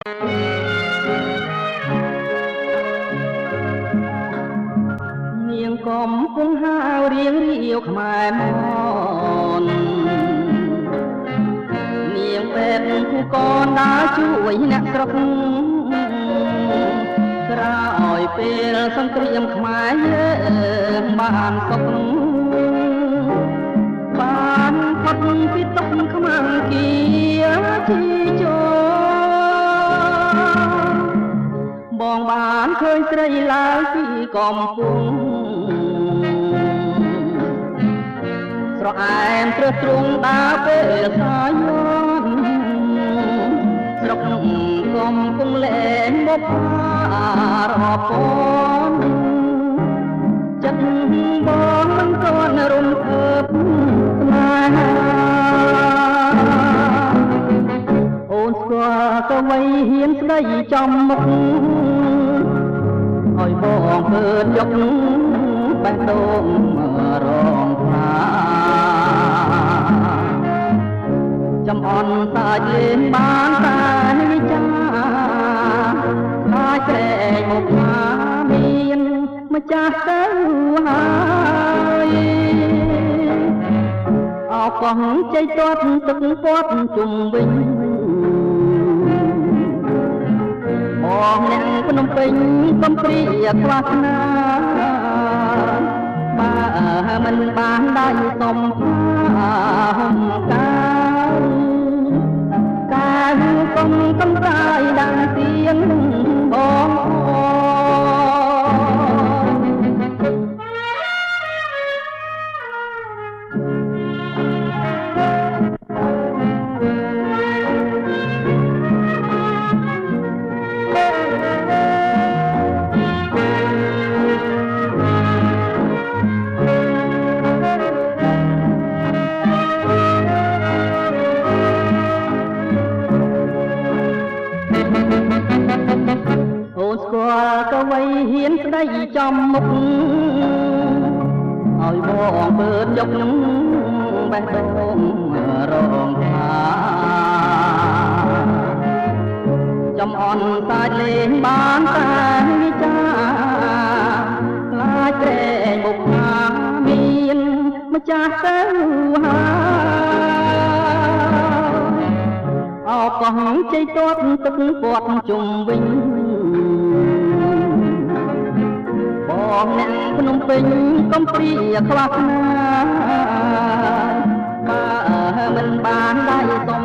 នាងកំពុងហាវរៀងរាវខ្មែរមននាងពេទ្យគូកនដើរជួយអ្នកស្រុកក្រោយពេលសង្គ្រាមខ្មែរយើងបានសុខបានផុតពីទុក្ខខ្មាំងគៀជីចូលបងបានឃើញស្រីឡើយពីកំពុងស្រអែមត្រឹសទ្រង់ដើរពេលសាយន់ស្រុកកំពុងលែងមករាប់ពនចិត្តបងមិនទាន់រំភើបស្នេហាអូនស្គាល់ទៅវ័យហ៊ានស្ដីចំមុខឲ្យបងឃើញយកបេះដូងរងផ្លាចំអន់សាច់លេងបានតែវិចាខ្លាចត្រែកមកថាមានម្ចាស់ទៅហើយអោកងជ័យទាត់ទឹកពាត់ជុំវិញបងអ្នកភ្នំពេញកំព្រាខ្វះណាបើមិនបានដៃសំផាហំកាលកុំកំរាយដាំទៀងបងអូនស្គាល់ក៏វ័យហ៊ានស្ដីចំមុខឲ្យបងបឺតយកបេះដូងរងថាចំអន់សាច់លេងបានតែវិចាខ្លាចត្រែកមុខថាមានម្ចាស់ទៅហើយអោកងជ័យទាត់ទឹកពាត់ជុំវិញបងអ្នកភ្នំពេញកំព្រាខ្វះណាបើមិនបានដៃសំ